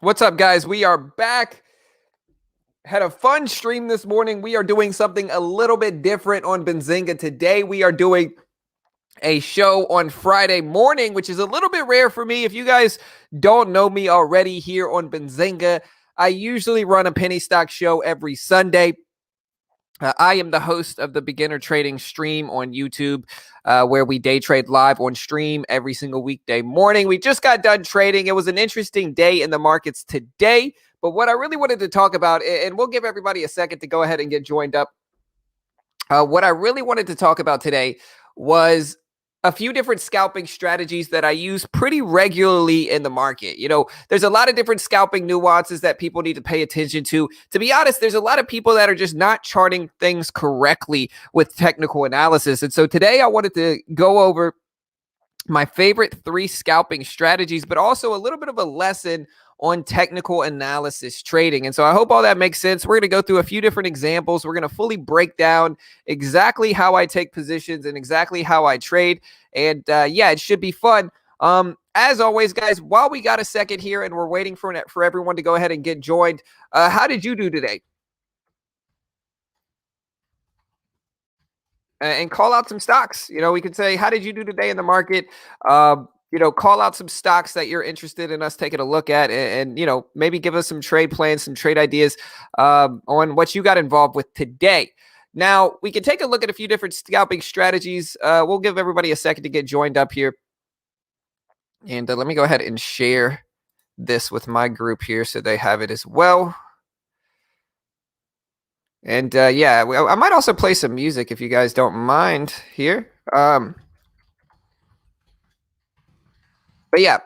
What's up, guys? We are back. Had a fun stream this morning. We are doing something a little bit different on Benzinga today. We are doing a show on Friday morning, which is a little bit rare for me. If you guys don't know me already here on Benzinga, I usually run a penny stock show every Sunday. I am the host of the beginner trading stream on YouTube, where we day trade live on stream every single weekday morning. We just got done trading. It was an interesting day in the markets today. But what I really wanted to talk about, and we'll give everybody a second to go ahead and get joined up. What I really wanted to talk about today was a few different scalping strategies that I use pretty regularly in the market. You know, there's a lot of different scalping nuances that people need to pay attention to. To be honest, there's a lot of people that are just not charting things correctly with technical analysis. And so today I wanted to go over my favorite 3 scalping strategies, but also a little bit of a lesson on technical analysis trading. And so I hope all that makes sense. We're going to go through a few different examples. We're going to fully break down exactly how I take positions and exactly how I trade. And yeah, it should be fun. As always, guys, while we got a second here and we're waiting for everyone to go ahead and get joined, how did you do today? And call out some stocks. You know, we could say, how did you do today in the market? You know, call out some stocks that you're interested in us taking a look at, and you know, maybe give us some trade plans, some trade ideas on what you got involved with today. Now, we can take a look at a few different scalping strategies. We'll give everybody a second to get joined up here. And let me go ahead and share this with my group here so they have it as well. And yeah, I might also play some music if you guys don't mind here. But yeah.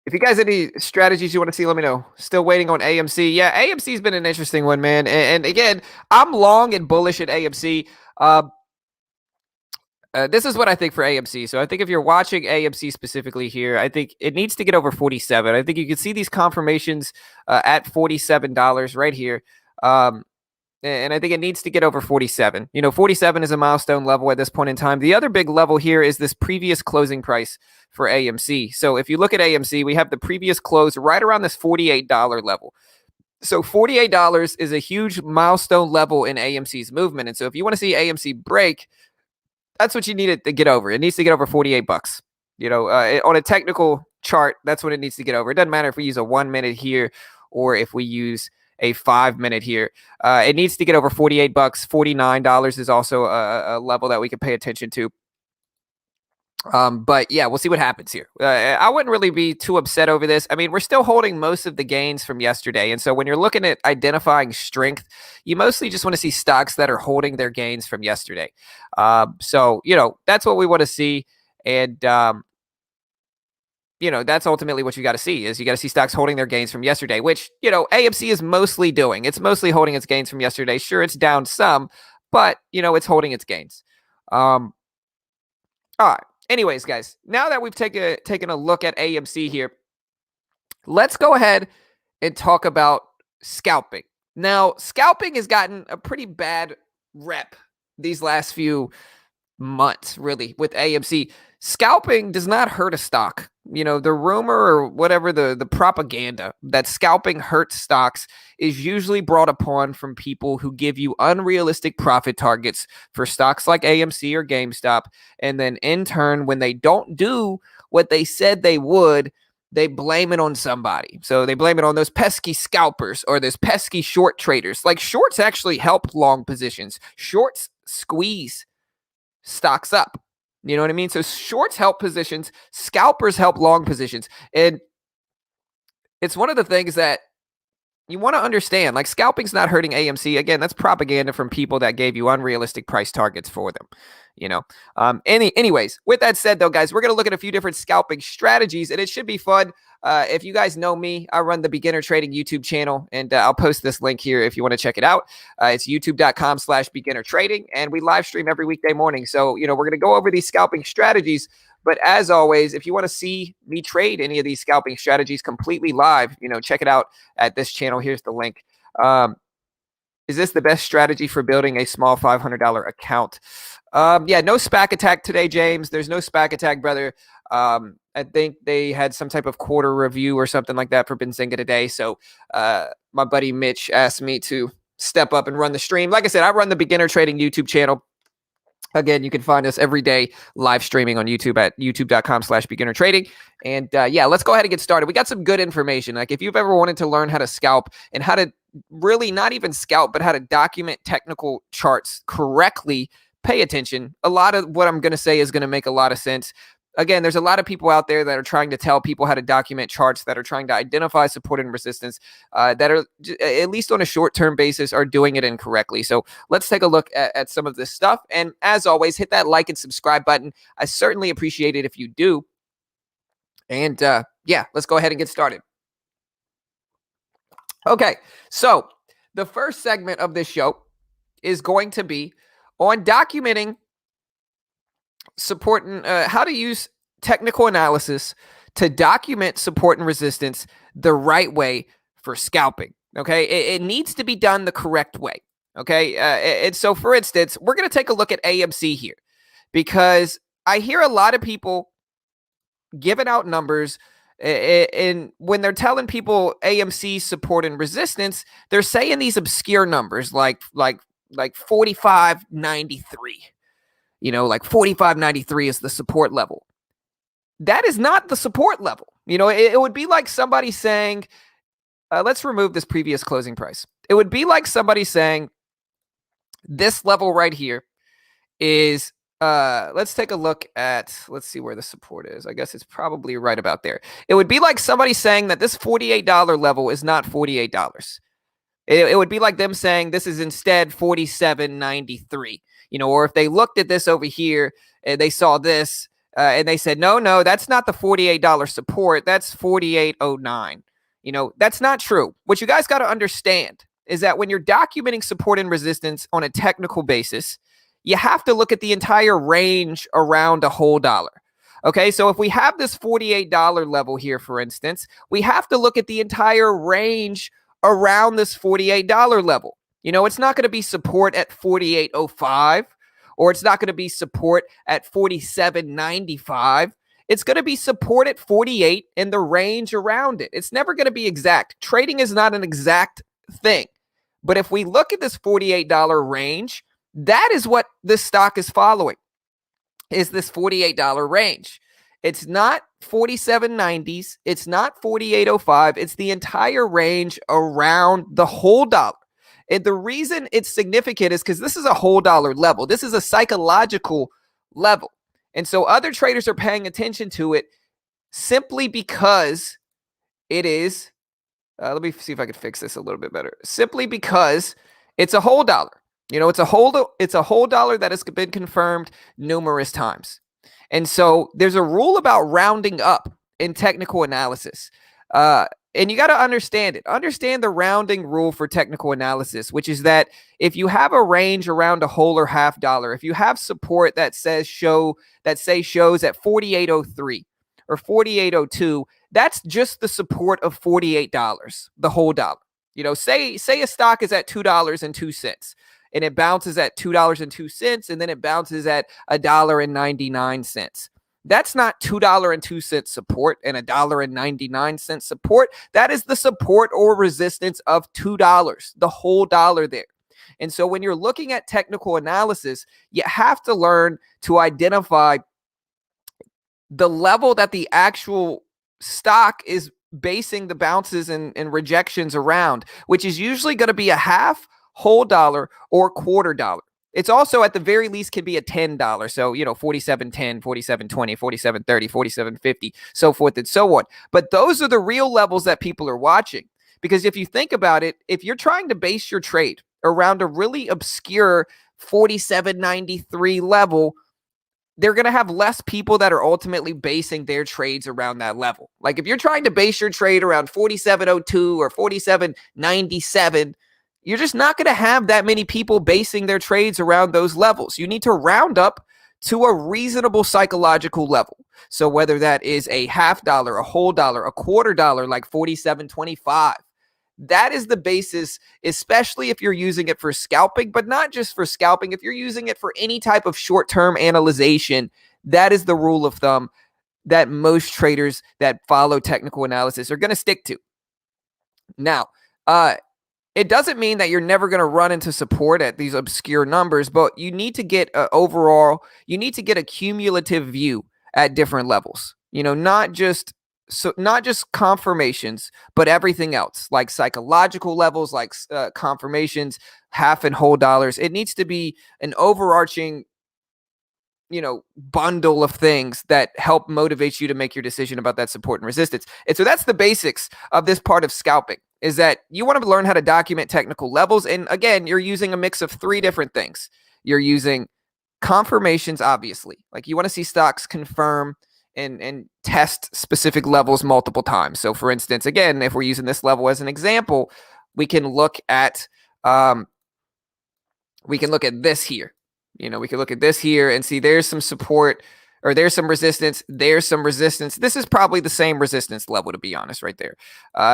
If you guys have any strategies you want to see, let me know. Still waiting on AMC. Yeah, AMC's been an interesting one, man. And again, I'm long and bullish at AMC. This is what I think for AMC. So I think if you're watching AMC specifically here, I think it needs to get over 47. I think you can see these confirmations at $47 right here. And I think it needs to get over 47. You know, 47 is a milestone level at this point in time. The other big level here is this previous closing price for AMC. So if you look at AMC, we have the previous close right around this $48 level. So $48 is a huge milestone level in AMC's movement. And so if you want to see AMC break, that's what you need it to get over. It needs to get over 48 bucks. You know, on a technical chart, that's what it needs to get over. It doesn't matter if we use a 1 minute here or if we use a 5 minute here. It needs to get over 48 bucks. $49 is also a level that we can pay attention to. But yeah, we'll see what happens here. I wouldn't really be too upset over this. I mean, we're still holding most of the gains from yesterday. And so when you're looking at identifying strength, you mostly just want to see stocks that are holding their gains from yesterday. So, you know, that's what we want to see. And, you know, that's ultimately what you got to see is you got to see stocks holding their gains from yesterday, which, you know, AMC is mostly doing. It's mostly holding its gains from yesterday. Sure, it's down some, but, you know, it's holding its gains. All right. Anyways, guys, now that we've taken a look at AMC here, let's go ahead and talk about scalping. Now, scalping has gotten a pretty bad rep these last few months, really, with AMC. Scalping does not hurt a stock. You know, the rumor or whatever the propaganda that scalping hurts stocks is usually brought upon from people who give you unrealistic profit targets for stocks like AMC or GameStop. And then in turn, when they don't do what they said they would, they blame it on somebody. So they blame it on those pesky scalpers or those pesky short traders. Like shorts actually help long positions. Shorts squeeze stocks up. You know what I mean? So shorts help positions, scalpers help long positions. And it's one of the things that you want to understand. Like scalping's not hurting AMC. Again, that's propaganda from people that gave you unrealistic price targets for them. You know, anyways, with that said, though, guys, we're going to look at a few different scalping strategies, and it should be fun. If you guys know me, I run the Beginner Trading YouTube channel, and I'll post this link here if you want to check it out. It's youtube.com/beginner trading, and we live stream every weekday morning. So, you know, we're going to go over these scalping strategies. But as always, if you want to see me trade any of these scalping strategies completely live, you know, check it out at this channel. Here's the link. Is this the best strategy for building a small $500 account? Yeah, no SPAC attack today, James. There's no SPAC attack, brother. I think they had some type of quarter review or something like that for Benzinga today. So my buddy Mitch asked me to step up and run the stream. Like I said, I run the Beginner Trading YouTube channel. Again, you can find us every day live streaming on YouTube at youtube.com/beginner trading. And yeah, let's go ahead and get started. We got some good information. Like if you've ever wanted to learn how to scalp and how to really not even scalp, but how to document technical charts correctly, pay attention. A lot of what I'm going to say is going to make a lot of sense. Again, there's a lot of people out there that are trying to tell people how to document charts, that are trying to identify support and resistance, that are, at least on a short-term basis, are doing it incorrectly. So let's take a look at some of this stuff. And as always, hit that like and subscribe button. I certainly appreciate it if you do. And yeah, let's go ahead and get started. Okay, so the first segment of this show is going to be on documenting support and how to use technical analysis to document support and resistance the right way for scalping. Okay, it needs to be done the correct way. Okay, and so for instance, we're going to take a look at AMC here because I hear a lot of people giving out numbers. And when they're telling people AMC support and resistance, they're saying these obscure numbers like 45.93. You know, like 45.93 is the support level. That is not the support level. You know, it would be like somebody saying, let's remove this previous closing price. It would be like somebody saying this level right here is, let's take a look at, let's see where the support is. I guess it's probably right about there. It would be like somebody saying that this $48 level is not $48. It would be like them saying this is instead 47.93. You know, or if they looked at this over here and they saw this and they said, no, that's not the $48 support. That's 48.09. You know, that's not true. What you guys got to understand is that when you're documenting support and resistance on a technical basis, you have to look at the entire range around a whole dollar. Okay, so if we have this $48 level here, for instance, we have to look at the entire range around this $48 level. You know, it's not going to be support at 48.05, or it's not going to be support at 47.95. It's going to be support at 48 and the range around it. It's never going to be exact. Trading is not an exact thing. But if we look at this $48 range, that is what this stock is following, is this $48 range. It's not 47.90s. It's not 48.05. It's the entire range around the whole dollar. And the reason it's significant is because this is a whole dollar level. This is a psychological level. And so other traders are paying attention to it simply because it is, let me see if I can fix this a little bit better. Simply because it's a whole dollar. You know, it's a whole dollar that has been confirmed numerous times. And so there's a rule about rounding up in technical analysis. And you got to understand it. Understand the rounding rule for technical analysis, which is that if you have a range around a whole or half dollar, if you have support that shows at 48.03 or 48.02, that's just the support of $48, the whole dollar. You know, say a stock is at $2.02 and it bounces at $2.02 and then it bounces at $1.99. That's not $2.02 support and $1.99 support. That is the support or resistance of $2, the whole dollar there. And so when you're looking at technical analysis, you have to learn to identify the level that the actual stock is basing the bounces and rejections around, which is usually going to be a half, whole dollar, or quarter dollar. It's also at the very least can be a $10. So, you know, 47.10, 47.20, 47.30, 47.50, so forth and so on. But those are the real levels that people are watching. Because if you think about it, if you're trying to base your trade around a really obscure 47.93 level, they're going to have less people that are ultimately basing their trades around that level. Like if you're trying to base your trade around 47.02 or 47.97, you're just not going to have that many people basing their trades around those levels. You need to round up to a reasonable psychological level. So whether that is a half dollar, a whole dollar, a quarter dollar, like 47.25, That is the basis, especially if you're using it for scalping, but not just for scalping. If you're using it for any type of short-term analyzation, that is the rule of thumb that most traders that follow technical analysis are going to stick to. Now, it doesn't mean that you're never going to run into support at these obscure numbers, but you need to get you need to get a cumulative view at different levels. Not just confirmations, but everything else, like psychological levels, like confirmations, half and whole dollars. It needs to be an overarching bundle of things that help motivate you to make your decision about that support and resistance. And so that's the basics of this part of scalping, is that you want to learn how to document technical levels. And again, you're using a mix of three different things. You're using confirmations, obviously. Like you want to see stocks confirm and test specific levels multiple times. So for instance, again, if we're using this level as an example, we can look at this here. We can look at this here and see there's some support, or there's some resistance. There's some resistance. This is probably the same resistance level, to be honest, right there.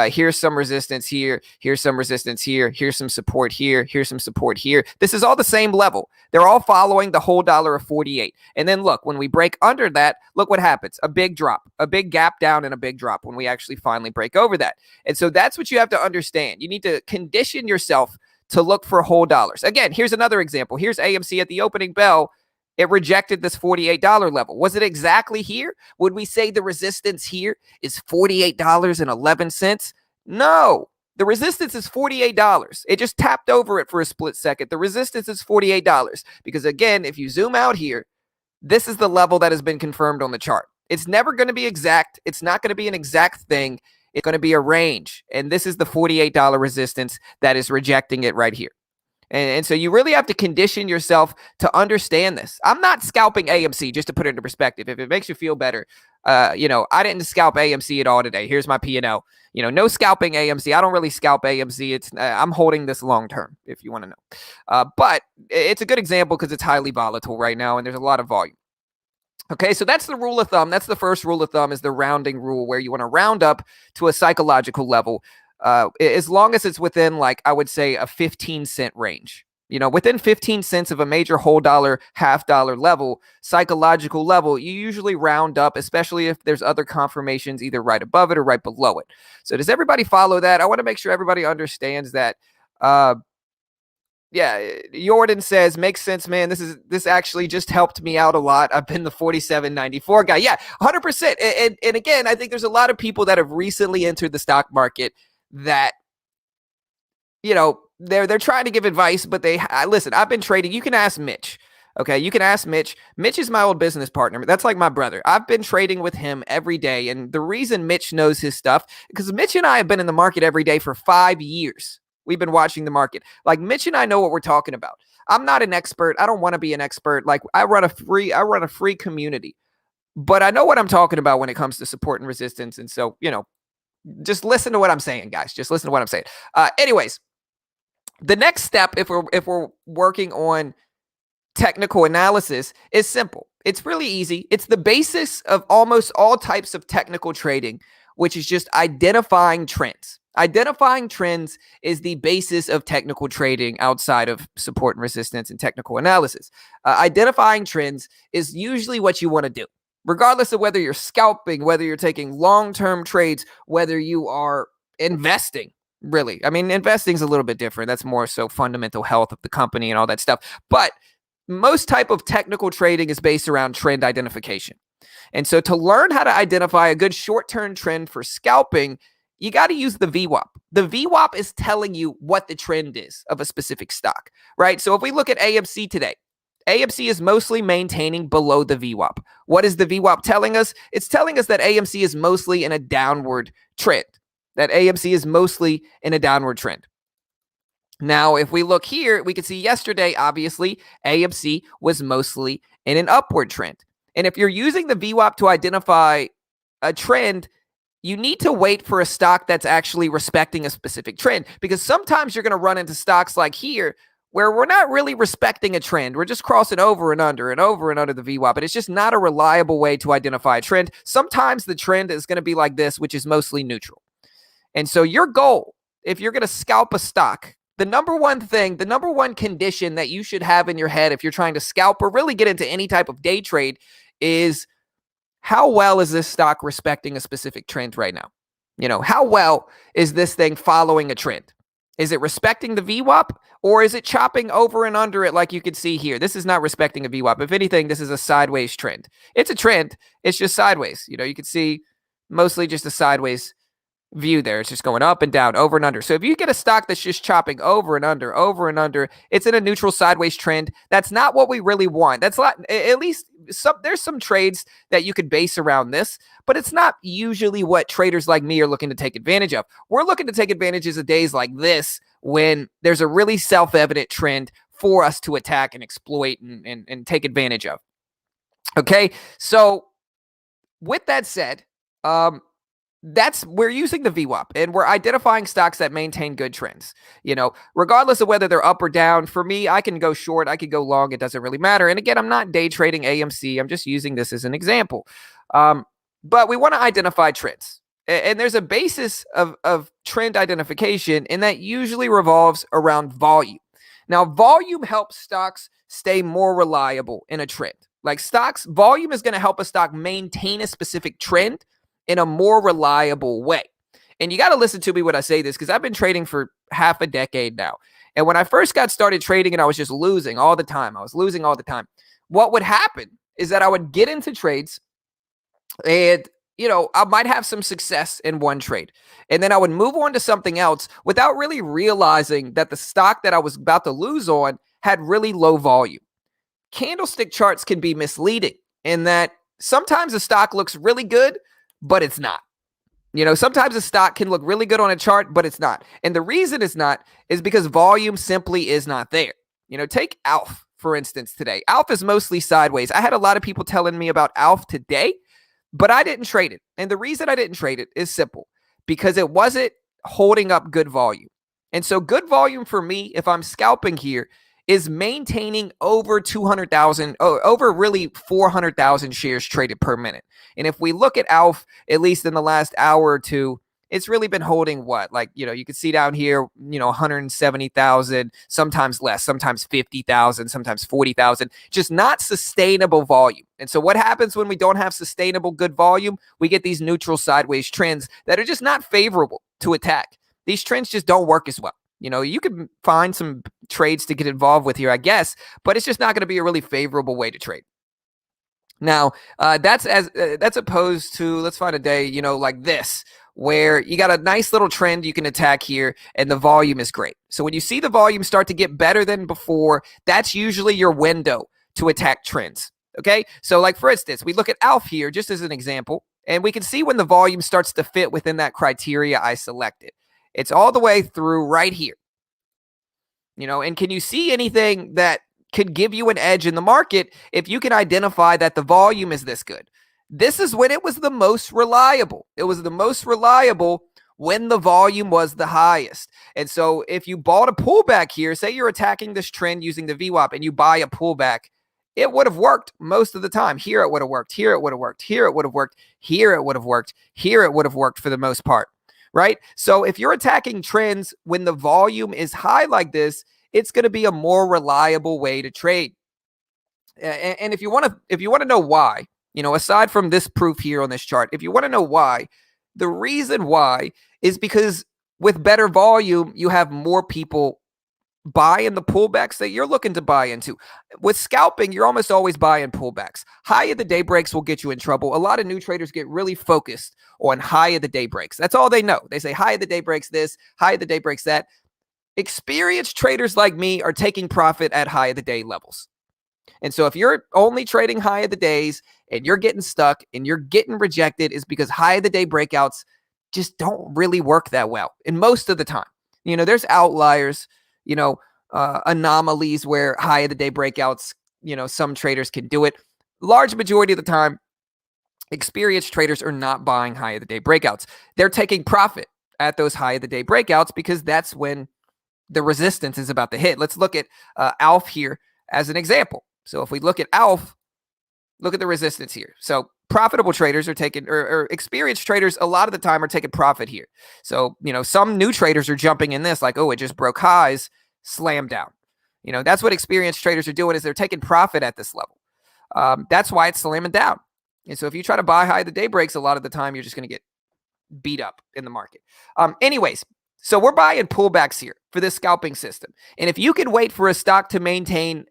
Here's some resistance here. Here's some resistance here. Here's some support here. Here's some support here. This is all the same level. They're all following the whole dollar of 48. And then look, when we break under that, look what happens. A big drop, a big gap down, and a big drop when we actually finally break over that. And so that's what you have to understand. You need to condition yourself to look for whole dollars. Again, here's another example. Here's AMC at the opening bell. It rejected this $48 level. Was it exactly here? Would we say the resistance here is $48.11? No, the resistance is $48. It just tapped over it for a split second. The resistance is $48 because, again, if you zoom out here, this is the level that has been confirmed on the chart. It's never going to be exact. It's not going to be an exact thing. It's going to be a range. And this is the $48 resistance that is rejecting it right here. And so you really have to condition yourself to understand this. I'm not scalping AMC, just to put it into perspective. If it makes you feel better, I didn't scalp AMC at all today. Here's my P&L. No scalping AMC. I don't really scalp AMC. I'm holding this long term, if you want to know. But it's a good example because it's highly volatile right now, and there's a lot of volume. Okay, so that's the rule of thumb. That's the first rule of thumb, is the rounding rule, where you want to round up to a psychological level, as long as it's within, like, I would say a 15-cent range. Within 15 cents of a major whole dollar, half dollar level, psychological level, you usually round up, especially if there's other confirmations either right above it or right below it. So does everybody follow that? I want to make sure everybody understands that. Yeah, Jordan says, makes sense, man. This actually just helped me out a lot. I've been the 47.94 guy. Yeah, 100%. And again, I think there's a lot of people that have recently entered the stock market that, they're trying to give advice, but listen, I've been trading. You can ask Mitch. Okay, you can ask Mitch. Mitch is my old business partner. That's like my brother. I've been trading with him every day. And the reason Mitch knows his stuff, because Mitch and I have been in the market every day for 5 years. We've been watching the market. Like, Mitch and I know what we're talking about. I'm not an expert. I don't want to be an expert. Like, I run a free community, but I know what I'm talking about when it comes to support and resistance. And so, just listen to what I'm saying, guys. Just listen to what I'm saying. Anyways, the next step, if we're working on technical analysis, is simple. It's really easy. It's the basis of almost all types of technical trading, which is just identifying trends. Identifying trends is the basis of technical trading outside of support and resistance and technical analysis. Identifying trends is usually what you want to do, regardless of whether you're scalping, whether you're taking long-term trades, whether you are investing. Really, I mean, investing is a little bit different. That's more so fundamental health of the company and all that stuff. But most type of technical trading is based around trend identification. And so to learn how to identify a good short-term trend for scalping, you got to use the VWAP. The VWAP is telling you what the trend is of a specific stock, right? So if we look at AMC today, AMC is mostly maintaining below the VWAP. What is the VWAP telling us? It's telling us that AMC is mostly in a downward trend. That AMC is mostly in a downward trend. Now, if we look here, we can see yesterday, obviously, AMC was mostly in an upward trend. And if you're using the VWAP to identify a trend, you need to wait for a stock that's actually respecting a specific trend, because sometimes you're going to run into stocks like here where we're not really respecting a trend. We're just crossing over and under the VWAP, but it's just not a reliable way to identify a trend. Sometimes the trend is going to be like this, which is mostly neutral. And so your goal if you're going to scalp a stock, the number one thing, the number one condition that you should have in your head if you're trying to scalp or really get into any type of day trade is, how well is this stock respecting a specific trend right now? How well is this thing following a trend? Is it respecting the VWAP, or is it chopping over and under it like you can see here? This is not respecting a VWAP. If anything, this is a sideways trend. It's a trend. It's just sideways. You can see mostly just a sideways view there. It's just going up and down, over and under. So if you get a stock that's just chopping over and under, it's in a neutral sideways trend. That's not what we really want. That's not, at least there's some trades that you could base around this, but it's not usually what traders like me are looking to take advantage of. We're looking to take advantages of days like this when there's a really self-evident trend for us to attack and exploit and take advantage of. Okay, so with that said, we're using the VWAP and we're identifying stocks that maintain good trends, regardless of whether they're up or down. For me, I can go short, I could go long. It doesn't really matter. And again, I'm not day trading AMC. I'm just using this as an example. But we want to identify trends. And there's a basis of trend identification, and that usually revolves around volume. Now, volume helps stocks stay more reliable in a trend. Like volume is going to help a stock maintain a specific trend in a more reliable way. And you got to listen to me when I say this, because I've been trading for half a decade now. And when I first got started trading and I was just losing all the time, what would happen is that I would get into trades and, I might have some success in one trade. And then I would move on to something else without really realizing that the stock that I was about to lose on had really low volume. Candlestick charts can be misleading in that sometimes a stock looks really good, but it's not. Sometimes a stock can look really good on a chart, but it's not. And the reason it's not is because volume simply is not there. Take ALF, for instance, today. ALF is mostly sideways. I had a lot of people telling me about ALF today, but I didn't trade it. And the reason I didn't trade it is simple, because it wasn't holding up good volume. And so good volume for me, if I'm scalping here, is maintaining over 200,000, over really 400,000 shares traded per minute. And if we look at ALF, at least in the last hour or two, it's really been holding what? You can see down here, 170,000, sometimes less, sometimes 50,000, sometimes 40,000, just not sustainable volume. And so what happens when we don't have sustainable good volume? We get these neutral sideways trends that are just not favorable to attack. These trends just don't work as well. You can find some trades to get involved with here, I guess, but it's just not going to be a really favorable way to trade. Now, that's opposed to, let's find a day, like this, where you got a nice little trend you can attack here, and the volume is great. So when you see the volume start to get better than before, that's usually your window to attack trends. Okay, so like for instance, we look at ALF here just as an example, and we can see when the volume starts to fit within that criteria I selected. It's all the way through right here. And can you see anything that could give you an edge in the market if you can identify that the volume is this good? This is when it was the most reliable. It was the most reliable when the volume was the highest. And so if you bought a pullback here, say you're attacking this trend using the VWAP and you buy a pullback, it would have worked most of the time. Here it would have worked. Here it would have worked. Here it would have worked. Here it would have worked. Here it would have worked for the most part. Right? So if you're attacking trends when the volume is high like this, it's going to be a more reliable way to trade. And if you want to know why, aside from this proof here on this chart, if you want to know why, the reason why is because with better volume, you have more people buying the pullbacks that you're looking to buy into. With scalping, you're almost always buying pullbacks. High of the day breaks will get you in trouble. A lot of new traders get really focused on high of the day breaks. That's all they know. They say high of the day breaks this, high of the day breaks that. Experienced traders like me are taking profit at high of the day levels. And so if you're only trading high of the days and you're getting stuck and you're getting rejected, is because high of the day breakouts just don't really work that well. And most of the time, there's outliers, anomalies where high of the day breakouts, some traders can do it. Large majority of the time, experienced traders are not buying high of the day breakouts. They're taking profit at those high of the day breakouts because that's when the resistance is about to hit. Let's look at ALF here as an example. So if we look at ALF, look at the resistance here. So profitable traders are taking, or experienced traders a lot of the time are taking profit here. So, some new traders are jumping in this like, oh, it just broke highs, slam down. That's what experienced traders are doing, is they're taking profit at this level. That's why it's slamming down. And so if you try to buy high the day breaks, a lot of the time you're just going to get beat up in the market. Anyways, so we're buying pullbacks here for this scalping system. And if you can wait for a stock to maintain,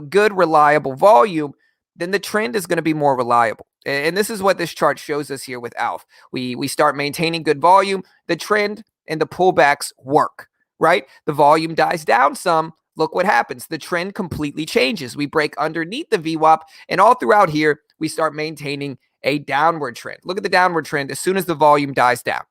good, reliable volume, then the trend is going to be more reliable. And this is what this chart shows us here with ALF. We start maintaining good volume, the trend and the pullbacks work, right? The volume dies down some. Look what happens. The trend completely changes. We break underneath the VWAP, and all throughout here, we start maintaining a downward trend. Look at the downward trend as soon as the volume dies down.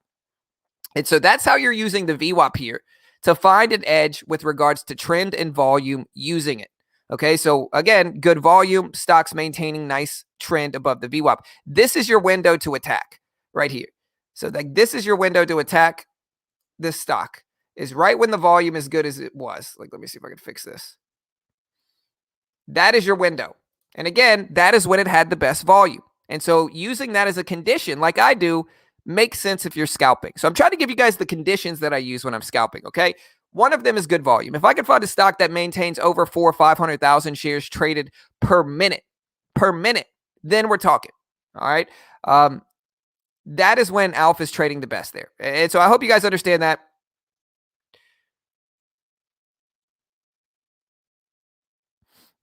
And so that's how you're using the VWAP here to find an edge with regards to trend and volume using it. Okay, so again, good volume, stocks maintaining nice trend above the VWAP. This is your window to attack right here. So this is your window to attack this stock, is right when the volume is good as it was. Like, let me see if I can fix this. That is your window. And again, that is when it had the best volume. And so using that as a condition, like I do, makes sense if you're scalping. So I'm trying to give you guys the conditions that I use when I'm scalping, okay? One of them is good volume. If I can find a stock that maintains over 400,000 or 500,000 shares traded per minute, then we're talking, all right? That is when ALF is trading the best there. And so I hope you guys understand that.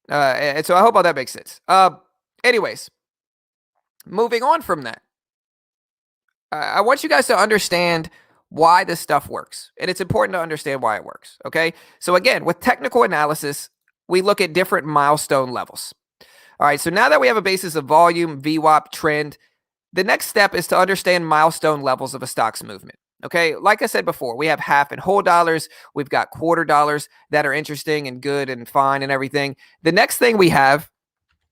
And so I hope all that makes sense. Anyways, moving on from that, I want you guys to understand why this stuff works. And it's important to understand why it works, okay? So again, with technical analysis, we look at different milestone levels. All right, so now that we have a basis of volume, VWAP, trend, the next step is to understand milestone levels of a stock's movement. Okay, like I said before, we have half and whole dollars. We've got quarter dollars that are interesting and good and fine and everything. The next thing we have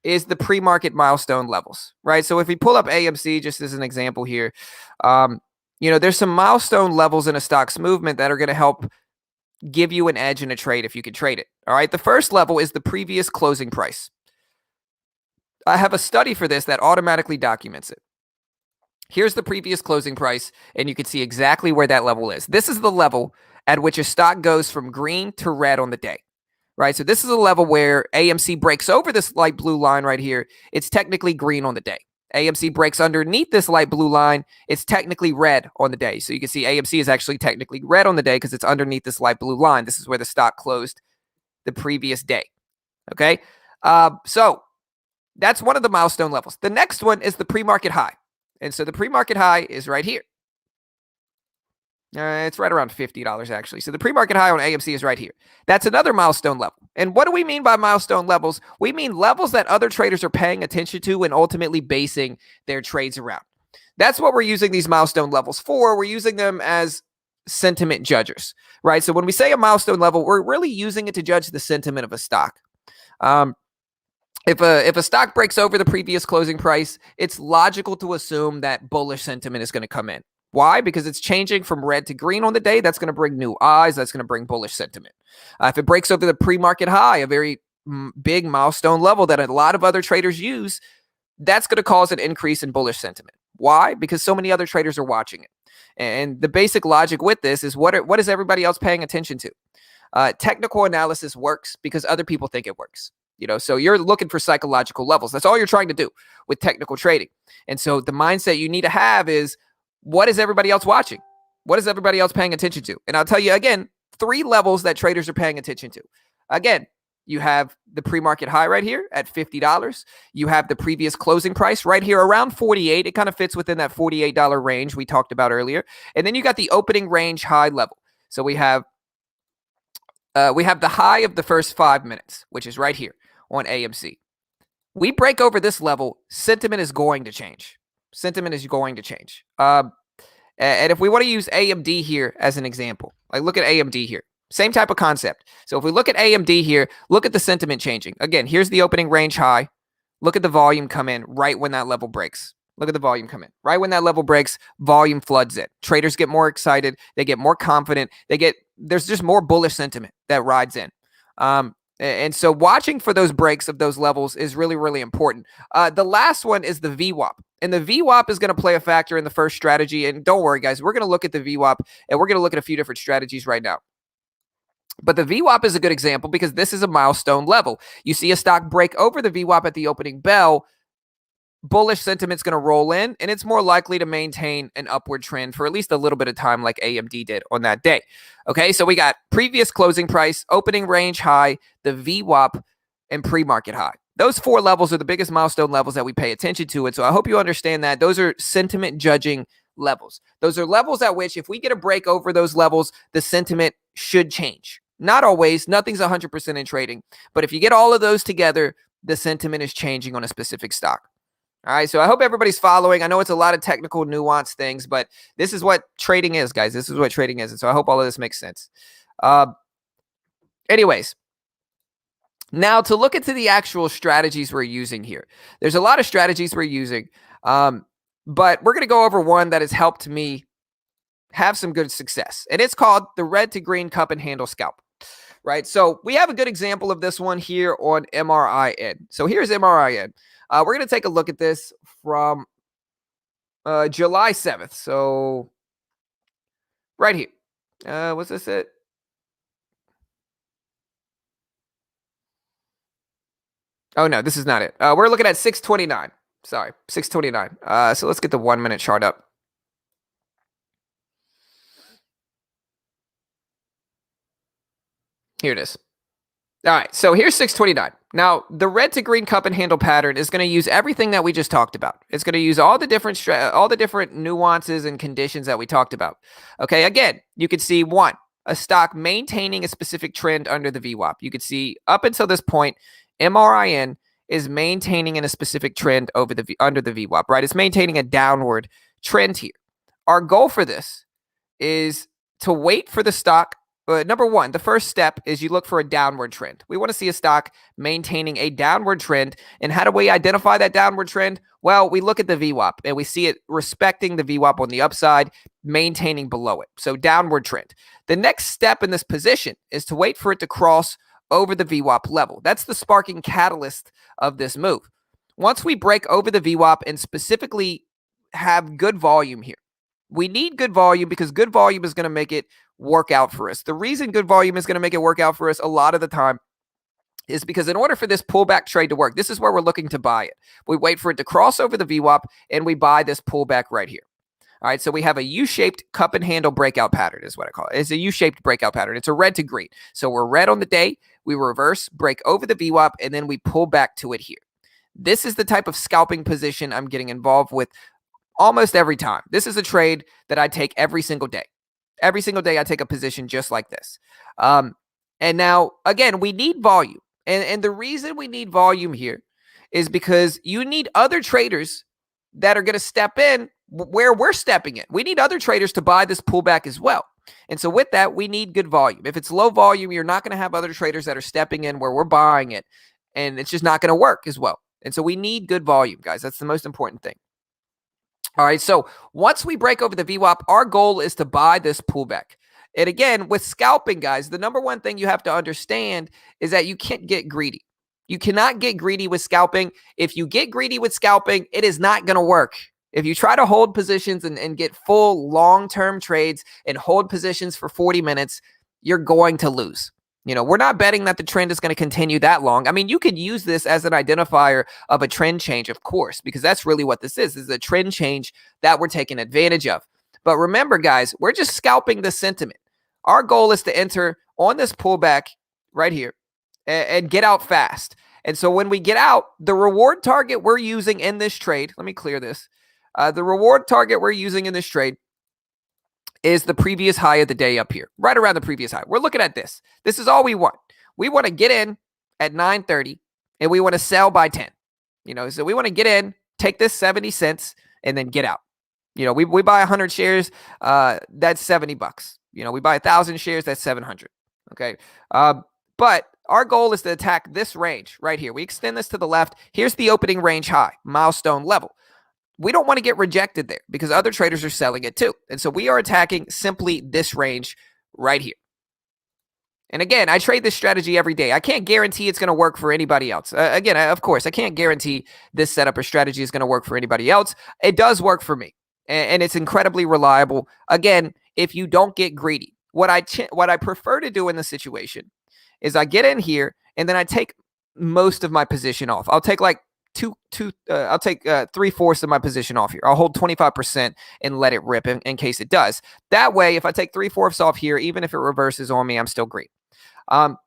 is the pre-market milestone levels, right? So if we pull up AMC just as an example here, there's some milestone levels in a stock's movement that are going to help give you an edge in a trade if you can trade it. All right, the first level is the previous closing price. I have a study for this that automatically documents it. Here's the previous closing price, and you can see exactly where that level is. This is the level at which a stock goes from green to red on the day, right? So this is a level where AMC breaks over this light blue line right here. It's technically green on the day. AMC breaks underneath this light blue line. It's technically red on the day. So you can see AMC is actually technically red on the day because it's underneath this light blue line. This is where the stock closed the previous day, okay? So that's one of the milestone levels. The next one is the pre-market high. And so the pre-market high is right here. It's right around $50, actually. So the pre-market high on AMC is right here. That's another milestone level. And what do we mean by milestone levels? We mean levels that other traders are paying attention to and ultimately basing their trades around. That's what we're using these milestone levels for. We're using them as sentiment judges, right? So when we say a milestone level, we're really using it to judge the sentiment of a stock. If a stock breaks over the previous closing price, it's logical to assume that bullish sentiment is going to come in. Why? Because it's changing from red to green on the day. That's going to bring new eyes. That's going to bring bullish sentiment. If it breaks over the pre-market high, a very big milestone level that a lot of other traders use, that's going to cause an increase in bullish sentiment. Why? Because so many other traders are watching it. And the basic logic with this is what is everybody else paying attention to? Technical analysis works because other people think it works. So you're looking for psychological levels. That's all you're trying to do with technical trading. And so the mindset you need to have is, what is everybody else watching? What is everybody else paying attention to? And I'll tell you again, 3 levels that traders are paying attention to. Again, you have the pre-market high right here at $50. You have the previous closing price right here around $48. It kind of fits within that $48 range we talked about earlier. And then you got the opening range high level. So we have the high of the first 5 minutes, which is right here on AMC. We break over this level, sentiment is going to change. Sentiment is going to change. And if we want to use AMD here as an example, like look at AMD here. Same type of concept. So if we look at AMD here, look at the sentiment changing. Again, here's the opening range high. Look at the volume come in right when that level breaks. Look at the volume come in. Right when that level breaks, volume floods in. Traders get more excited. They get more confident. There's just more bullish sentiment that rides in. And And so watching for those breaks of those levels is really, really important. The last one is the VWAP. And the VWAP is going to play a factor in the first strategy. And don't worry, guys, we're going to look at the VWAP and we're going to look at a few different strategies right now. But the VWAP is a good example because this is a milestone level. You see a stock break over the VWAP at the opening bell, bullish sentiment's going to roll in, and it's more likely to maintain an upward trend for at least a little bit of time like AMD did on that day. Okay, so we got previous closing price, opening range high, the VWAP, and pre-market high. Those four levels are the biggest milestone levels that we pay attention to. And so I hope you understand that. Those are sentiment judging levels. Those are levels at which if we get a break over those levels, the sentiment should change. Not always. Nothing's 100% in trading. But if you get all of those together, the sentiment is changing on a specific stock. All right, so I hope everybody's following. I know it's a lot of technical, nuanced things, but this is what trading is, guys. This is what trading is. And so I hope all of this makes sense. Anyways, now to look into the actual strategies we're using here. There's a lot of strategies we're using, but we're going to go over one that has helped me have some good success. And it's called the red to green cup and handle scalp. Right, so we have a good example of this one here on MRIN. So here's MRIN. We're going to take a look at this from July 7th. So right here. Was this it? Oh, no, this is not it. We're looking at 629. Sorry, 629. So let's get the 1 minute chart up. Here it is. All right, so here's 629. Now, the red to green cup and handle pattern is going to use everything that we just talked about. It's going to use all the different nuances and conditions that we talked about. Okay, again, you could see one, a stock maintaining a specific trend under the VWAP. You could see up until this point, MRIN is maintaining in a specific trend under the VWAP, right? It's maintaining a downward trend here. Our goal for this is to wait for the stock. Number one, the first step is you look for a downward trend. We want to see a stock maintaining a downward trend. And how do we identify that downward trend? Well, we look at the VWAP and we see it respecting the VWAP on the upside, maintaining below it. So downward trend. The next step in this position is to wait for it to cross over the VWAP level. That's the sparking catalyst of this move. Once we break over the VWAP and specifically have good volume here, we need good volume because good volume is going to make it work out for us. The reason good volume is going to make it work out for us a lot of the time is because in order for this pullback trade to work, this is where we're looking to buy it. We wait for it to cross over the VWAP and we buy this pullback right here. All right, so we have a U-shaped cup and handle breakout pattern is what I call it. It's a U-shaped breakout pattern. It's a red to green. So we're red on the day, we reverse, break over the VWAP, and then we pull back to it here. This is the type of scalping position I'm getting involved with almost every time. This is a trade that I take every single day. Every single day I take a position just like this. And now, again, we need volume. And the reason we need volume here is because you need other traders that are going to step in where we're stepping in. We need other traders to buy this pullback as well. And so with that, we need good volume. If it's low volume, you're not going to have other traders that are stepping in where we're buying it. And it's just not going to work as well. And so we need good volume, guys. That's the most important thing. All right, so once we break over the VWAP, our goal is to buy this pullback. And again, with scalping, guys, the number one thing you have to understand is that you can't get greedy. You cannot get greedy with scalping. If you get greedy with scalping, it is not going to work. If you try to hold positions and get full long-term trades and hold positions for 40 minutes, you're going to lose. You know, we're not betting that the trend is going to continue that long. I mean, you could use this as an identifier of a trend change, of course, because that's really what this is. This is a trend change that we're taking advantage of. But remember, guys, we're just scalping the sentiment. Our goal is to enter on this pullback right here and get out fast. And so when we get out, the reward target we're using in this trade, let me clear this. The reward target we're using in this trade is the previous high of the day up here, right around the previous high. We're looking at this. This is all we want. We want to get in at 9:30 and we want to sell by 10. You know, so we want to get in, take this 70 cents and then get out. You know, we buy 100 shares, that's $70. You know, we buy 1,000 shares, that's 700. Okay. But our goal is to attack this range right here. We extend this to the left. Here's the opening range high, milestone level. We don't want to get rejected there because other traders are selling it too. And so we are attacking simply this range right here. And again, I trade this strategy every day. I can't guarantee it's going to work for anybody else. Again, of course, I can't guarantee this setup or strategy is going to work for anybody else. It does work for me, and it's incredibly reliable. Again, if you don't get greedy, what I prefer to do in the situation is I get in here and then I take most of my position off. I'll take like I'll take 3/4 of my position off here. I'll hold 25% and let it rip in case it does. That way, if I take 3/4 off here, even if it reverses on me, I'm still green. And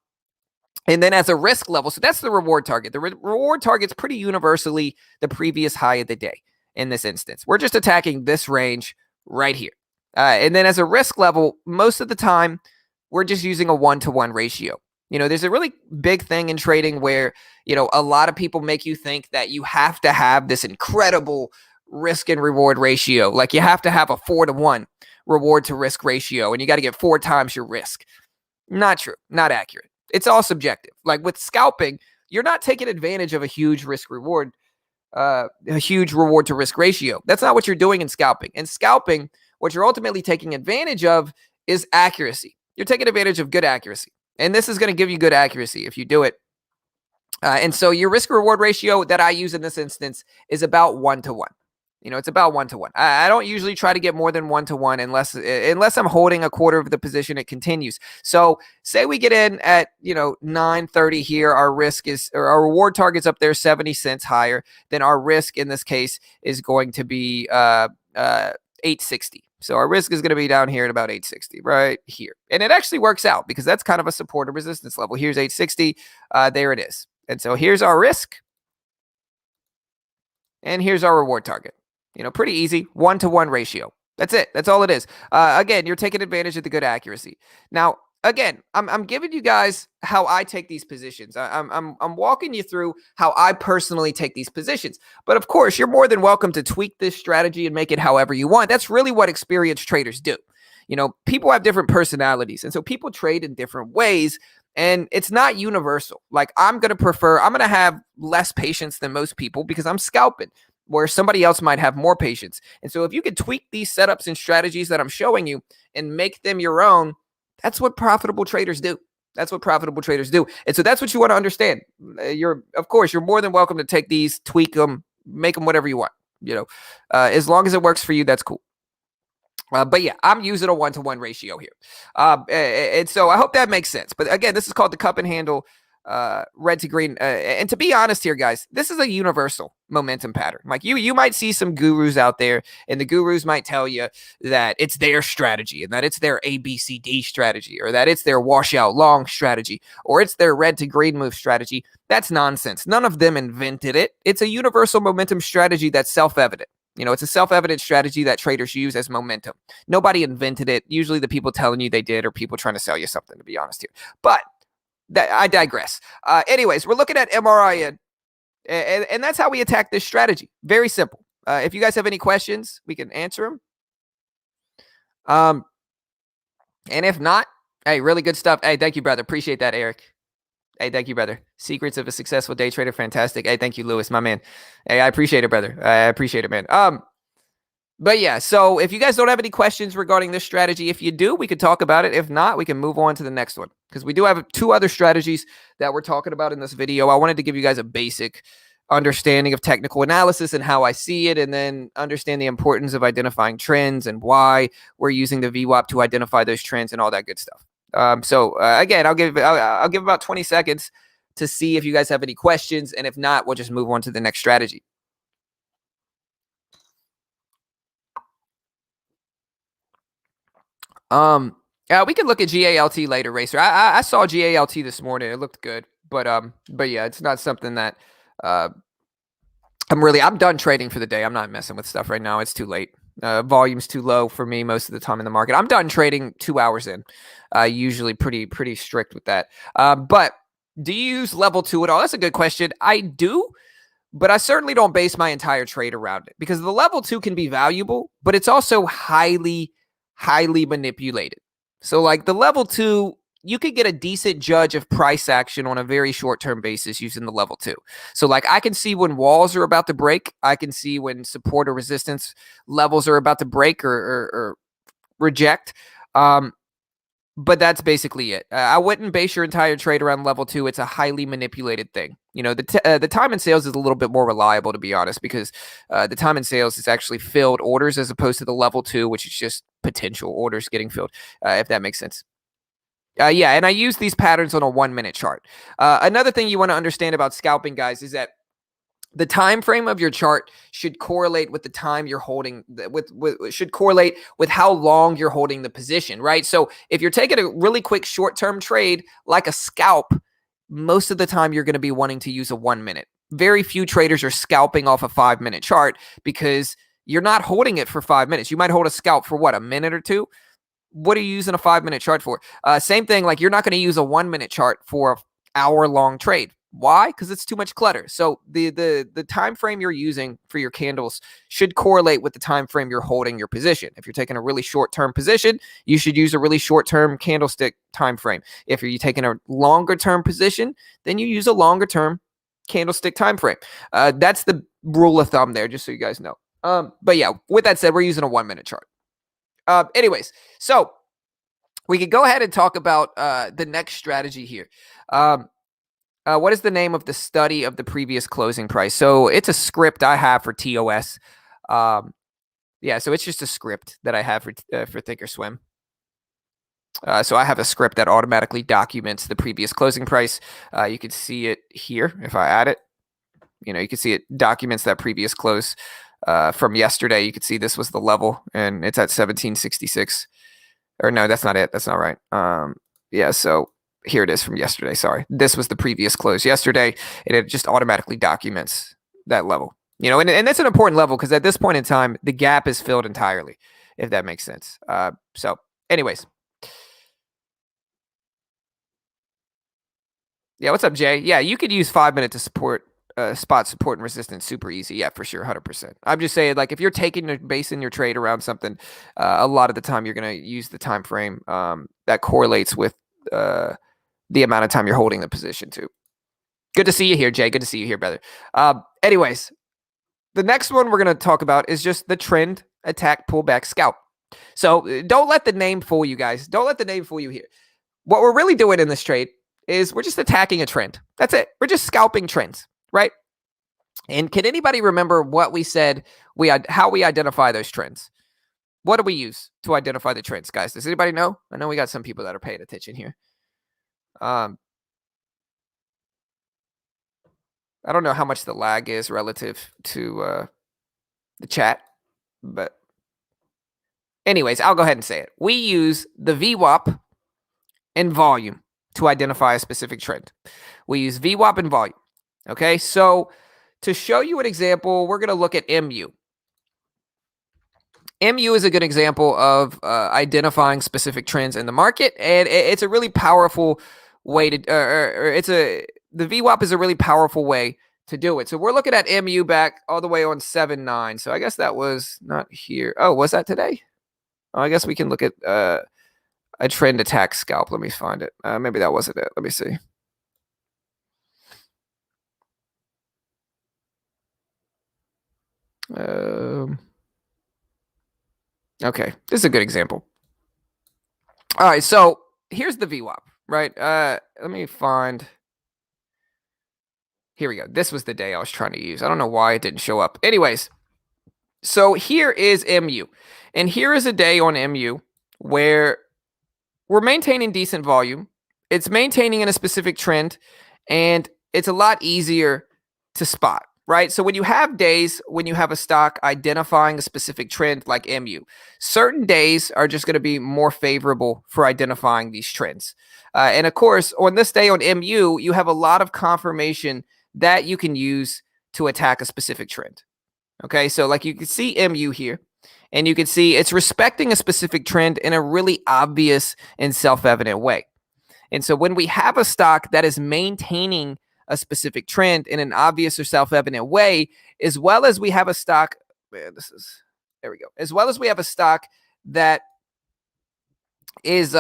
then as a risk level, so that's the reward target. The reward target's pretty universally the previous high of the day in this instance. We're just attacking this range right here. And then as a risk level, most of the time, we're just using a 1-to-1 ratio. There's a really big thing in trading where, a lot of people make you think that you have to have this incredible risk and reward ratio. Like you have to have a 4-to-1 reward to risk ratio, and you got to get 4 times your risk. Not true. Not accurate. It's all subjective. Like with scalping, you're not taking advantage of a huge risk reward, a huge reward to risk ratio. That's not what you're doing in scalping. In scalping, what you're ultimately taking advantage of is accuracy. You're taking advantage of good accuracy. And this is going to give you good accuracy if you do it. And so your risk reward ratio that I use in this instance is about 1-to-1. It's about 1-to-1. I don't usually try to get more than 1-to-1 unless I'm holding a quarter of the position. It continues. So say we get in at 9:30 here. Our reward target's up there 70 cents higher. Then our risk in this case is going to be 860. So our risk is going to be down here at about 860, right here. And it actually works out because that's kind of a support or resistance level. Here's 860. There it is. And so here's our risk. And here's our reward target. Pretty easy. 1-to-1 ratio. That's it. That's all it is. Again, you're taking advantage of the good accuracy. Now, again, I'm giving you guys how I take these positions. I'm walking you through how I personally take these positions. But of course, you're more than welcome to tweak this strategy and make it however you want. That's really what experienced traders do. People have different personalities, and so people trade in different ways, and it's not universal. Like I'm going to have less patience than most people because I'm scalping, where somebody else might have more patience. And so if you could tweak these setups and strategies that I'm showing you and make them your own, that's what profitable traders do. That's what profitable traders do. And so that's what you want to understand. Of course, you're more than welcome to take these, tweak them, make them whatever you want. As long as it works for you, that's cool. But yeah, I'm using a 1-to-1 ratio here. And so I hope that makes sense. But again, this is called the cup and handle red to green. And to be honest here, guys, this is a universal momentum pattern. Like you might see some gurus out there, and the gurus might tell you that it's their strategy and that it's their ABCD strategy, or that it's their washout long strategy, or it's their red to green move strategy. That's nonsense. None of them invented it. It's a universal momentum strategy that's self-evident. It's a self-evident strategy that traders use as momentum. Nobody invented it. Usually the people telling you they did are people trying to sell you something, to be honest here. But I digress. Anyways, we're looking at MRIN, and that's how we attack this strategy. Very simple. If you guys have any questions, we can answer them. And if not, hey, really good stuff. Hey, thank you, brother. Appreciate that, Eric. Hey, thank you, brother. Secrets of a successful day trader. Fantastic. Hey, thank you, Lewis, my man. Hey, I appreciate it, brother. I appreciate it, man. But yeah, so if you guys don't have any questions regarding this strategy, if you do, we could talk about it. If not, we can move on to the next one, because we do have 2 other strategies that we're talking about in this video. I wanted to give you guys a basic understanding of technical analysis and how I see it, and then understand the importance of identifying trends and why we're using the VWAP to identify those trends and all that good stuff. Again, I'll give about 20 seconds to see if you guys have any questions, and if not, we'll just move on to the next strategy. We could look at GALT later, Racer. I saw GALT this morning. It looked good, but yeah, it's not something that I'm done trading for the day. I'm not messing with stuff right now. It's too late. Volume's too low for me most of the time in the market. I'm done trading 2 hours in. Usually pretty strict with that. But do you use level 2 at all? That's a good question. I do, but I certainly don't base my entire trade around it, because the level 2 can be valuable, but it's also highly manipulated. So like the level 2, you could get a decent judge of price action on a very short-term basis using the level 2. So like I can see when walls are about to break. I can see when support or resistance levels are about to break or reject. But that's basically it. I wouldn't base your entire trade around level 2. It's a highly manipulated thing. The time in sales is a little bit more reliable, to be honest, because the time in sales is actually filled orders as opposed to the level 2, which is just potential orders getting filled, if that makes sense. Yeah, and I use these patterns on a 1-minute chart. Another thing you want to understand about scalping, guys, is that the time frame of your chart should correlate with the time you're holding should correlate with how long you're holding the position, right? So if you're taking a really quick short-term trade like a scalp, most of the time you're going to be wanting to use a 1-minute. Very few traders are scalping off a 5-minute chart because you're not holding it for 5 minutes. You might hold a scalp for what, a minute or two? What are you using a 5-minute chart for? Same thing, like you're not going to use a 1-minute chart for an hour-long trade. Why? Because it's too much clutter. So the time frame you're using for your candles should correlate with the time frame you're holding your position. If you're taking a really short-term position, you should use a really short-term candlestick time frame. If you're taking a longer-term position, then you use a longer-term candlestick time frame. That's the rule of thumb there, just so you guys know. But yeah, with that said, we're using a 1-minute chart. Anyways, so we could go ahead and talk about the next strategy here. What is the name of the study of the previous closing price? So it's a script I have for TOS. Yeah, so it's just a script that I have for Thinkorswim. So I have a script that automatically documents the previous closing price. You can see it here if I add it. You can see it documents that previous close from yesterday. You can see this was the level, and it's at 1766. Or no, that's not it. That's not right. Yeah, so here it is from yesterday. Sorry. This was the previous close yesterday, and it just automatically documents that level. And that's an important level because at this point in time, the gap is filled entirely, if that makes sense. So anyways. Yeah, what's up, Jay? Yeah, you could use 5 minutes to support spot support and resistance super easy. Yeah, for sure, 100%. I'm just saying, like, if you're basing your trade around something, a lot of the time you're going to use the time frame that correlates with the amount of time you're holding the position too. Good to see you here, Jay. Good to see you here, brother. Anyways, the next one we're going to talk about is just the trend attack pullback scalp. So don't let the name fool you guys. Don't let the name fool you here. What we're really doing in this trade is we're just attacking a trend. That's it. We're just scalping trends, right? And can anybody remember what we said, how we identify those trends? What do we use to identify the trends, guys? Does anybody know? I know we got some people that are paying attention here. I don't know how much the lag is relative to the chat, but anyways, I'll go ahead and say it. We use the VWAP and volume to identify a specific trend. We use VWAP and volume. Okay, so to show you an example, we're going to look at MU. MU is a good example of identifying specific trends in the market, and it's a really powerful way to, the VWAP is a really powerful way to do it. So we're looking at MU back all the way on 7-9. So I guess that was not here. Oh, was that today? Oh, I guess we can look at a trend attack scalp. Let me find it. Maybe that wasn't it. Let me see. Okay, this is a good example. All right, so here's the VWAP, right? Let me find. Here we go. This was the day I was trying to use. I don't know why it didn't show up. Anyways, so here is MU. And here is a day on MU where we're maintaining decent volume. It's maintaining in a specific trend, and it's a lot easier to spot, right? So when you have days when you have a stock identifying a specific trend like MU, certain days are just going to be more favorable for identifying these trends. And of course, on this day on MU, you have a lot of confirmation that you can use to attack a specific trend. Okay, so like you can see MU here, and you can see it's respecting a specific trend in a really obvious and self-evident way. And so when we have a stock that is maintaining a specific trend in an obvious or self-evident way, as well as we have a stock, there we go, as well as we have a stock that is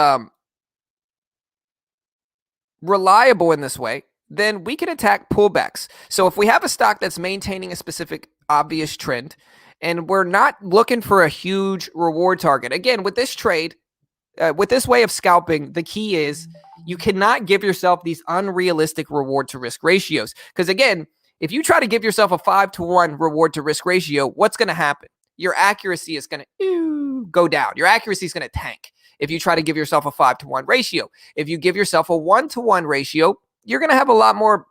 reliable in this way, then we can attack pullbacks. So if we have a stock that's maintaining a specific obvious trend, and we're not looking for a huge reward target, again, with this trade, with this way of scalping, the key is you cannot give yourself these unrealistic reward to risk ratios. Because again, if you try to give yourself a 5-to-1 reward to risk ratio, what's going to happen? Your accuracy is going to go down. Your accuracy is going to tank if you try to give yourself a 5-to-1 ratio. If you give yourself a 1-to-1 ratio, you're going to have a lot more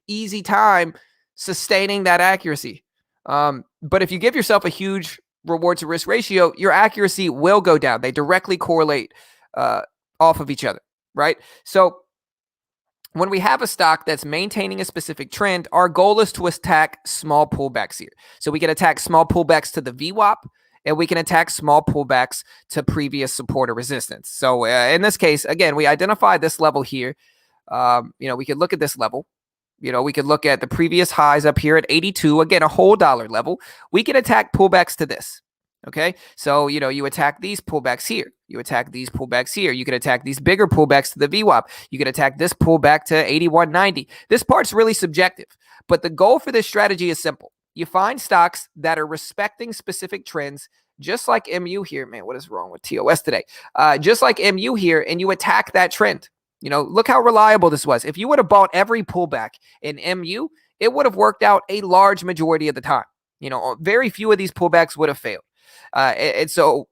easy time sustaining that accuracy. But if you give yourself a huge reward to risk ratio, your accuracy will go down. They directly correlate off of each other, right? So when we have a stock that's maintaining a specific trend, our goal is to attack small pullbacks here. So we can attack small pullbacks to the VWAP, and we can attack small pullbacks to previous support or resistance. So in this case, again, we identify this level here. We could look at this level. We could look at the previous highs up here at 82, again, a whole dollar level. We can attack pullbacks to this. Okay, so, you attack these pullbacks here. You attack these pullbacks here. You can attack these bigger pullbacks to the VWAP. You can attack this pullback to 81.90. This part's really subjective, but the goal for this strategy is simple. You find stocks that are respecting specific trends, just like MU here. Man, what is wrong with TOS today? Just like MU here, and you attack that trend. Look how reliable this was. If you would have bought every pullback in MU, it would have worked out a large majority of the time. Very few of these pullbacks would have failed. And so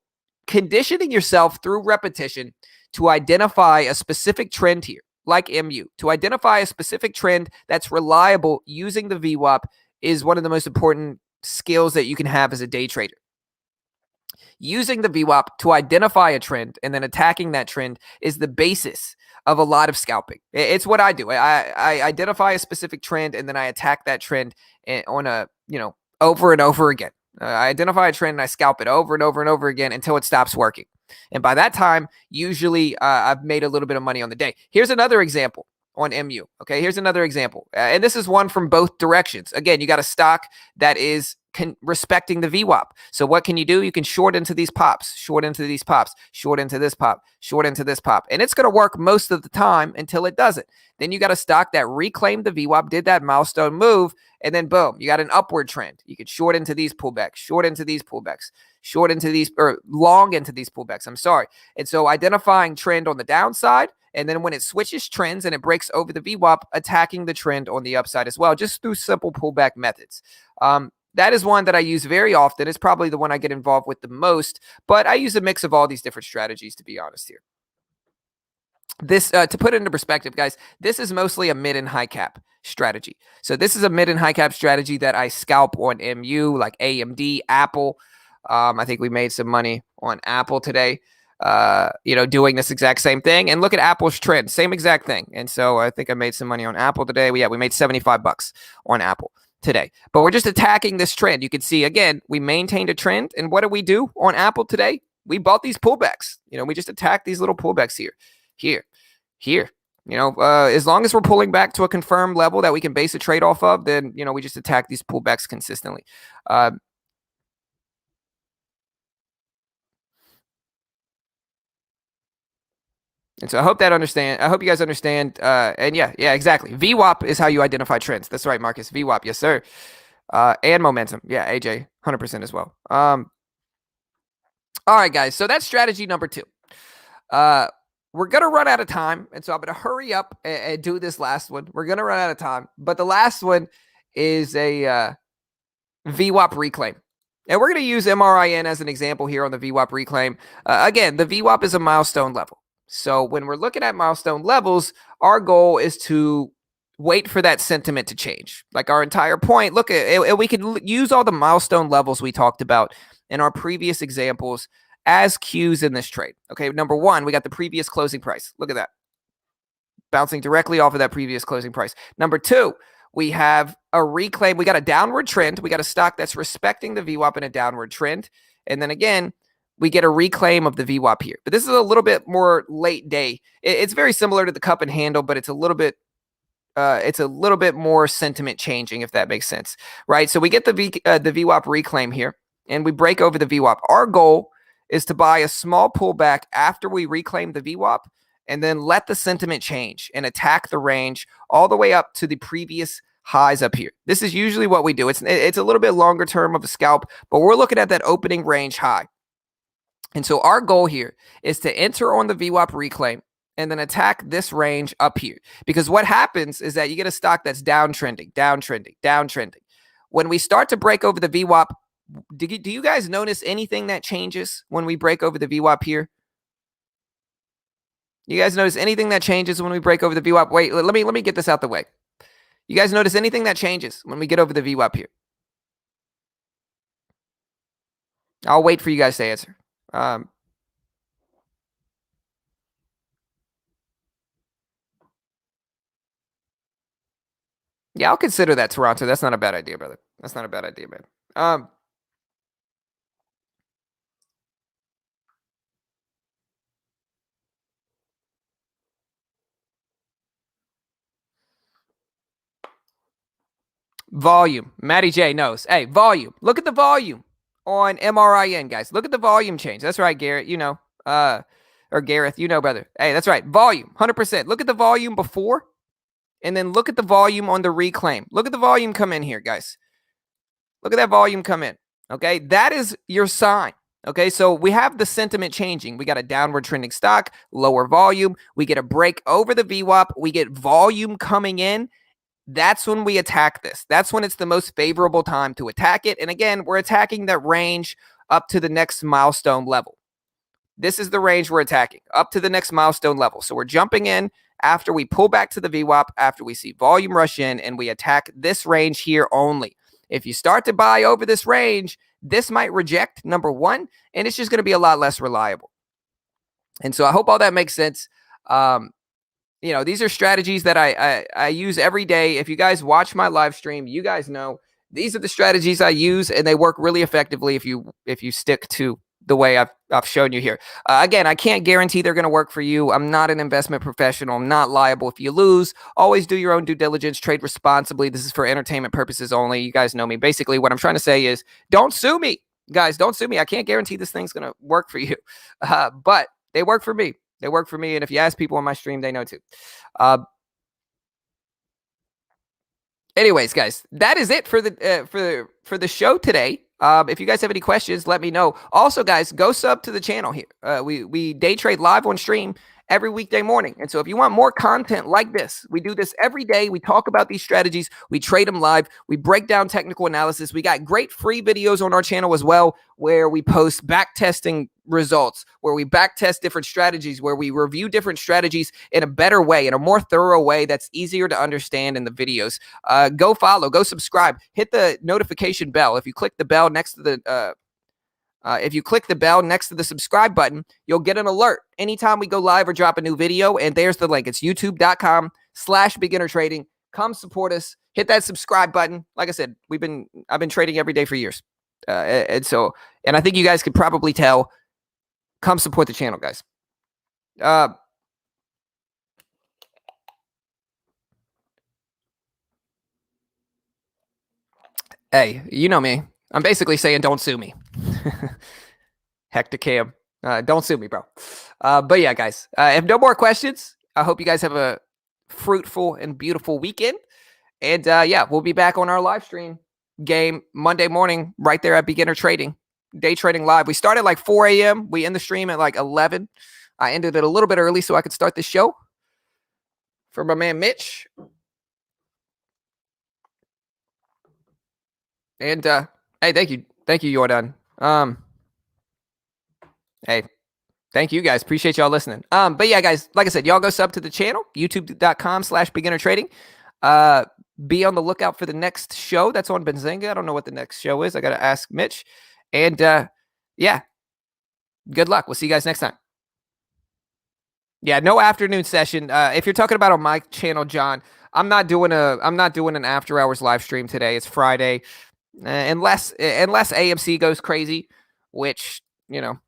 conditioning yourself through repetition to identify a specific trend here, like MU, to identify a specific trend that's reliable using the VWAP is one of the most important skills that you can have as a day trader. Using the VWAP to identify a trend and then attacking that trend is the basis of a lot of scalping. It's what I do. I identify a specific trend and then I attack that trend on over and over again. I identify a trend and I scalp it over and over and over again until it stops working. And by that time, usually I've made a little bit of money on the day. Here's another example on MU. Okay, here's another example. And this is one from both directions. Again, you got a stock that is respecting the VWAP. So what can you do? You can short into these pops, short into these pops, short into this pop, short into this pop. And it's going to work most of the time until it doesn't. Then you got a stock that reclaimed the VWAP, did that milestone move, and then boom, you got an upward trend. You could short into these pullbacks, short into these pullbacks, short into these, or long into these pullbacks. I'm sorry. And so identifying trend on the downside, and then when it switches trends and it breaks over the VWAP, attacking the trend on the upside as well, just through simple pullback methods. That is one that I use very often. It's probably the one I get involved with the most, but I use a mix of all these different strategies, to be honest here. This, to put it into perspective, guys, this is mostly a mid and high cap strategy. So this is a mid and high cap strategy that I scalp on MU, like AMD, Apple. I think we made some money on Apple today, doing this exact same thing. And look at Apple's trend, same exact thing. And so I think I made some money on Apple today. We made $75 on Apple today. But we're just attacking this trend. You can see, again, we maintained a trend. And what do we do on Apple today? We bought these pullbacks. We just attack these little pullbacks here. As long as we're pulling back to a confirmed level that we can base a trade off of, then, we just attack these pullbacks consistently. And so I hope you guys understand. And yeah, exactly. VWAP is how you identify trends. That's right, Marcus. VWAP. Yes, sir. And momentum. Yeah, AJ, 100% as well. All right, guys. So that's strategy number 2. We're going to run out of time. And so I'm going to hurry up and do this last one. We're going to run out of time. But the last one is a VWAP reclaim. And we're going to use MRIN as an example here on the VWAP reclaim. Again, the VWAP is a milestone level. So when we're looking at milestone levels, our goal is to wait for that sentiment to change. Like our entire point, look at it, we can use all the milestone levels we talked about in our previous examples as cues in this trade. Okay, number 1, we got the previous closing price. Look at that. Bouncing directly off of that previous closing price. Number 2, we have a reclaim. We got a downward trend. We got a stock that's respecting the VWAP in a downward trend. And then again, we get a reclaim of the VWAP here. But this is a little bit more late day. It's very similar to the cup and handle, but it's a little bit more sentiment changing, if that makes sense, right? So we get the VWAP reclaim here, and we break over the VWAP. Our goal is to buy a small pullback after we reclaim the VWAP, and then let the sentiment change and attack the range all the way up to the previous highs up here. This is usually what we do. It's a little bit longer term of a scalp, but we're looking at that opening range high. And so our goal here is to enter on the VWAP reclaim and then attack this range up here. Because what happens is that you get a stock that's downtrending, downtrending, downtrending. When we start to break over the VWAP, do you guys notice anything that changes when we break over the VWAP here? You guys notice anything that changes when we break over the VWAP? Wait, let me get this out the way. You guys notice anything that changes when we get over the VWAP here? I'll wait for you guys to answer. Yeah, I'll consider that, Toronto. That's not a bad idea, brother. That's not a bad idea, man. Volume. Matty J knows. Hey, volume. Look at the volume on MRIN, guys. Look at the volume change. That's right, Garrett. You know. Or Gareth, you know, brother. Hey, that's right. Volume, 100%. Look at the volume before, and then look at the volume on the reclaim. Look at the volume come in here, guys. Look at that volume come in. Okay, that is your sign. Okay, so we have the sentiment changing. We got a downward trending stock, lower volume. We get a break over the VWAP. We get volume coming in. That's when we attack this. That's when it's the most favorable time to attack it. And again, we're attacking that range up to the next milestone level. This is the range we're attacking, up to the next milestone level. So we're jumping in after we pull back to the VWAP, after we see volume rush in, and we attack this range here only. If you start to buy over this range, this might reject, number one, and it's just going to be a lot less reliable. And so I hope all that makes sense. You know, these are strategies that I use every day. If you guys watch my live stream, you guys know these are the strategies I use, and they work really effectively if you stick to the way I've shown you here. Again, I can't guarantee they're going to work for you. I'm not an investment professional. I'm not liable if you lose. Always do your own due diligence. Trade responsibly. This is for entertainment purposes only. You guys know me. Basically, what I'm trying to say is don't sue me. Guys, don't sue me. I can't guarantee this thing's going to work for you. But they work for me. They work for me. And if you ask people on my stream, they know too. Anyways, guys, that is it for the show today. If you guys have any questions, let me know. Also, guys, go sub to the channel here. We day trade live on stream every weekday morning. And so if you want more content like this, we do this every day. We talk about these strategies. We trade them live. We break down technical analysis. We got great free videos on our channel as well, where we post back testing results, where we back test different strategies, where we review different strategies in a better way, in a more thorough way that's easier to understand in the videos. Go follow, go subscribe, hit the notification bell. If you click the bell next to the subscribe button, you'll get an alert anytime we go live or drop a new video. And there's the link. It's youtube.com/beginner trading. Come support us. Hit that subscribe button. Like I said, I've been trading every day for years. And I think you guys could probably tell. Come support the channel, guys. Hey, you know me. I'm basically saying don't sue me. Hector Cam. Don't sue me, bro. But yeah, guys, if no more questions, I hope you guys have a fruitful and beautiful weekend. And yeah, we'll be back on our live stream game Monday morning right there at Beginner Trading. Day Trading Live. We started like 4 a.m. We end the stream at like 11. I ended it a little bit early so I could start the show for my man Mitch. And hey, thank you, Jordan. Hey, thank you guys. Appreciate y'all listening. But yeah, guys, like I said, y'all go sub to the channel, youtube.com/beginner trading. Be on the lookout for the next show that's on Benzinga. I don't know what the next show is. I got to ask Mitch. And yeah, good luck. We'll see you guys next time. Yeah, no afternoon session. If you're talking about on my channel, John, I'm not doing an after hours live stream today. It's Friday, unless AMC goes crazy, which it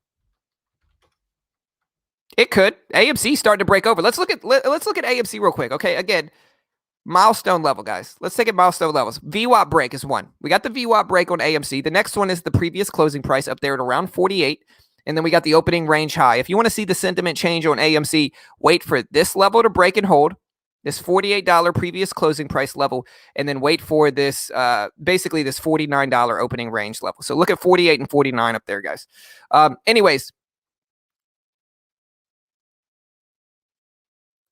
could. AMC starting to break over. Let's look at AMC real quick. Okay, again. Milestone level, guys. Let's take it milestone levels. VWAP break is one. We got the VWAP break on AMC. The next one is the previous closing price up there at around 48. And then we got the opening range high. If you want to see the sentiment change on AMC, wait for this level to break and hold, this $48 previous closing price level, and then wait for this, basically this $49 opening range level. So look at 48 and 49 up there, guys. Anyways,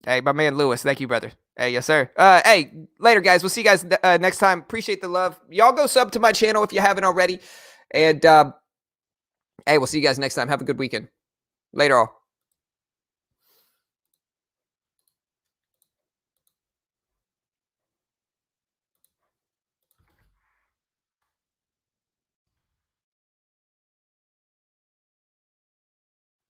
Hey, my man Lewis. Thank you, brother. Hey, yes, sir. Hey, later, guys. We'll see you guys next time. Appreciate the love. Y'all go sub to my channel if you haven't already. And hey, we'll see you guys next time. Have a good weekend. Later, all.